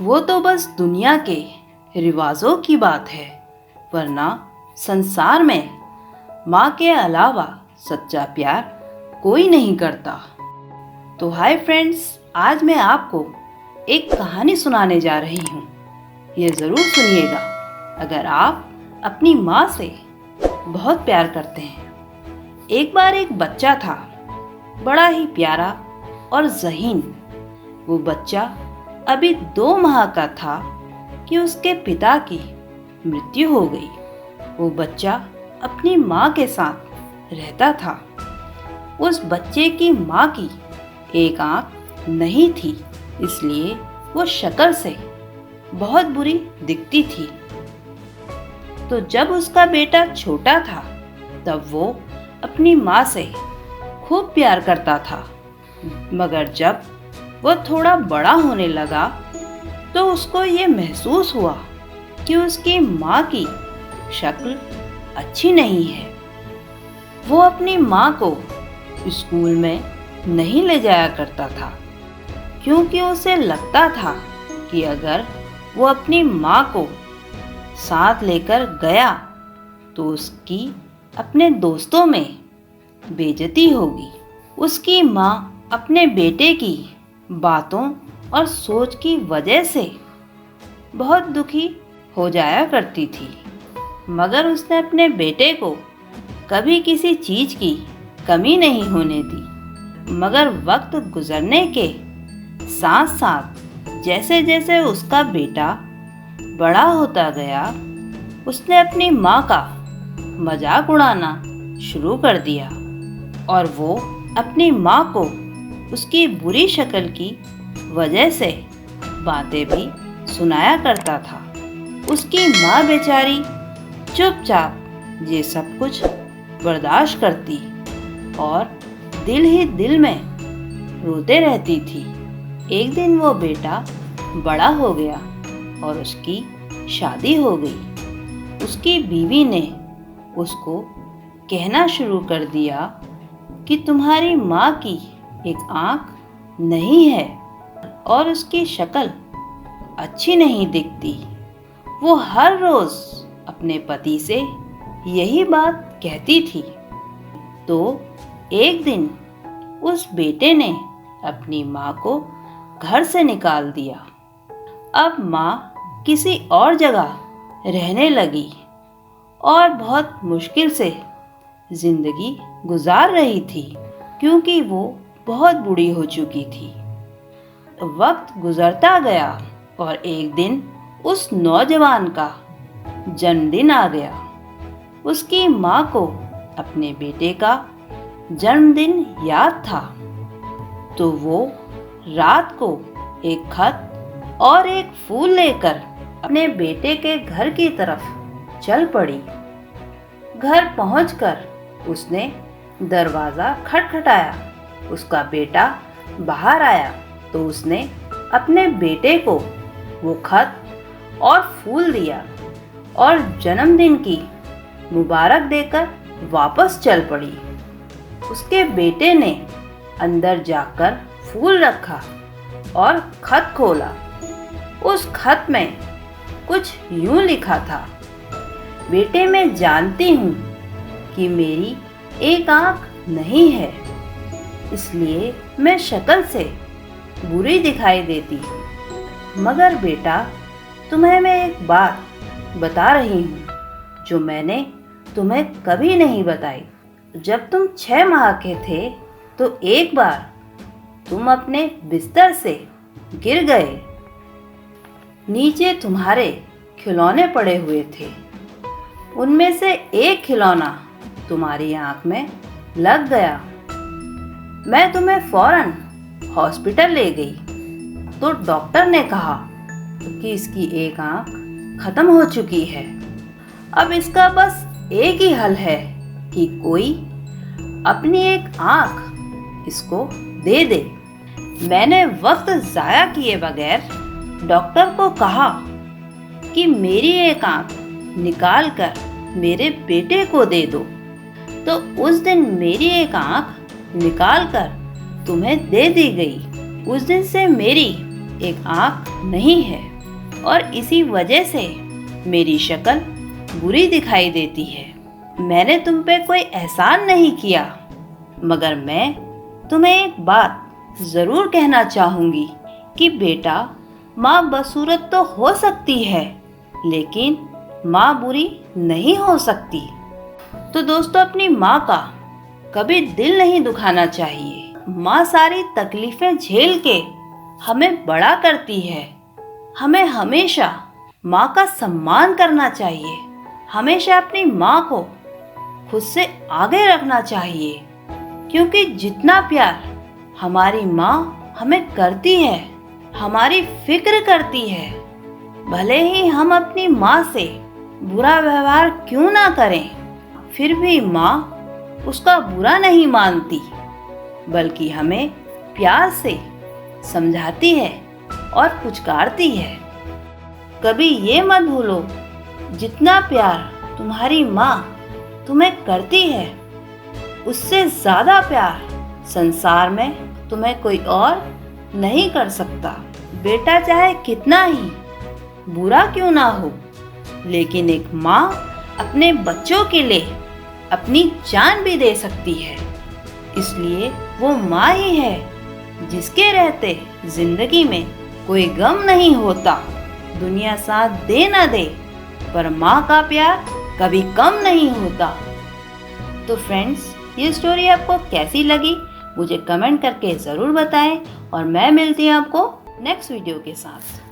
वो तो बस दुनिया के रिवाजों की बात है, वरना संसार में माँ के अलावा सच्चा प्यार कोई नहीं करता। तो हाय फ्रेंड्स, आज मैं आपको एक कहानी सुनाने जा रही हूँ। ये ज़रूर सुनिएगा अगर आप अपनी माँ से बहुत प्यार करते हैं। एक बार एक बच्चा था, बड़ा ही प्यारा और ज़हीन। वो बच्चा अभी 2 माह का था कि उसके पिता की मृत्यु हो गई। वो बच्चा अपनी माँ के साथ रहता था। उस बच्चे की माँ की एक आंख नहीं थी, इसलिए वो शक्ल से बहुत बुरी दिखती थी। तो जब उसका बेटा छोटा था तब वो अपनी माँ से खूब प्यार करता था, मगर जब वो थोड़ा बड़ा होने लगा तो उसको ये महसूस हुआ कि उसकी माँ की शक्ल अच्छी नहीं है। वो अपनी माँ को स्कूल में नहीं ले जाया करता था, क्योंकि उसे लगता था कि अगर वो अपनी माँ को साथ लेकर गया तो उसकी अपने दोस्तों में बेइज्जती होगी। उसकी माँ अपने बेटे की बातों और सोच की वजह से बहुत दुखी हो जाया करती थी, मगर उसने अपने बेटे को कभी किसी चीज़ की कमी नहीं होने दी। मगर वक्त गुजरने के साथ साथ जैसे जैसे उसका बेटा बड़ा होता गया, उसने अपनी माँ का मजाक उड़ाना शुरू कर दिया और वो अपनी माँ को उसकी बुरी शक्ल की वजह से बातें भी सुनाया करता था। उसकी माँ बेचारी चुपचाप ये सब कुछ बर्दाश्त करती और दिल ही दिल में रोते रहती थी। एक दिन वो बेटा बड़ा हो गया और उसकी शादी हो गई। उसकी बीवी ने उसको कहना शुरू कर दिया कि तुम्हारी माँ की एक आंख नहीं है और उसकी शक्ल अच्छी नहीं दिखती। वो हर रोज अपने पति से यही बात कहती थी। तो एक दिन उस बेटे ने अपनी माँ को घर से निकाल दिया। अब माँ किसी और जगह रहने लगी और बहुत मुश्किल से जिंदगी गुजार रही थी, क्योंकि वो बहुत बूढ़ी हो चुकी थी। वक्त गुजरता गया और एक दिन उस नौजवान का जन्मदिन आ गया। उसकी माँ को अपने बेटे का जन्मदिन याद था, तो वो रात को एक खत और एक फूल लेकर अपने बेटे के घर की तरफ चल पड़ी। घर पहुंचकर उसने दरवाज़ा खटखटाया। उसका बेटा बाहर आया तो उसने अपने बेटे को वो खत और फूल दिया और जन्मदिन की मुबारक देकर वापस चल पड़ी। उसके बेटे ने अंदर जाकर फूल रखा और खत खोला। उस खत में कुछ यूं लिखा था, बेटे मैं जानती हूँ कि मेरी एक आंख नहीं है, इसलिए मैं शक्ल से बुरी दिखाई देती हूँ। मगर बेटा, तुम्हें मैं एक बात बता रही हूँ जो मैंने तुम्हें कभी नहीं बताई। जब तुम 6 माह के थे तो एक बार तुम अपने बिस्तर से गिर गए। नीचे तुम्हारे खिलौने पड़े हुए थे। उनमें से एक खिलौना तुम्हारी आंख में लग गया। मैं तुम्हें फौरन हॉस्पिटल ले गई तो डॉक्टर ने कहा कि इसकी एक आंख खत्म हो चुकी है। अब इसका बस एक ही हल है कि कोई अपनी एक आंख इसको दे दे। मैंने वक्त ज़ाया किए बगैर डॉक्टर को कहा कि मेरी एक आंख निकाल कर मेरे बेटे को दे दो। तो उस दिन मेरी एक आंख निकाल कर तुम्हें दे दी गई। उस दिन से मेरी एक आँख नहीं है और इसी वजह से मेरी शक्ल बुरी दिखाई देती है। मैंने तुम पे कोई एहसान नहीं किया, मगर मैं तुम्हें एक बात ज़रूर कहना चाहूँगी कि बेटा, माँ बदसूरत तो हो सकती है, लेकिन माँ बुरी नहीं हो सकती। तो दोस्तों, अपनी माँ का कभी दिल नहीं दुखाना चाहिए। माँ सारी तकलीफ़ें झेल के हमें बड़ा करती है। हमें हमेशा माँ का सम्मान करना चाहिए। हमेशा अपनी माँ को खुद से आगे रखना चाहिए, क्योंकि जितना प्यार हमारी माँ हमें करती है, हमारी फिक्र करती है, भले ही हम अपनी माँ से बुरा व्यवहार क्यों ना करें, फिर भी माँ उसका बुरा नहीं मानती, बल्कि हमें प्यार से समझाती है और पुचकारती है। कभी ये मत भूलो, जितना प्यार तुम्हारी माँ तुम्हें करती है, उससे ज़्यादा प्यार संसार में तुम्हें कोई और नहीं कर सकता। बेटा चाहे कितना ही बुरा क्यों ना हो, लेकिन एक माँ अपने बच्चों के लिए अपनी जान भी दे सकती है। इसलिए वो माँ ही है जिसके रहते जिंदगी में कोई गम नहीं होता। दुनिया साथ दे ना दे, पर माँ का प्यार कभी कम नहीं होता। तो फ्रेंड्स, ये स्टोरी आपको कैसी लगी मुझे कमेंट करके ज़रूर बताएं, और मैं मिलती हूँ आपको नेक्स्ट वीडियो के साथ।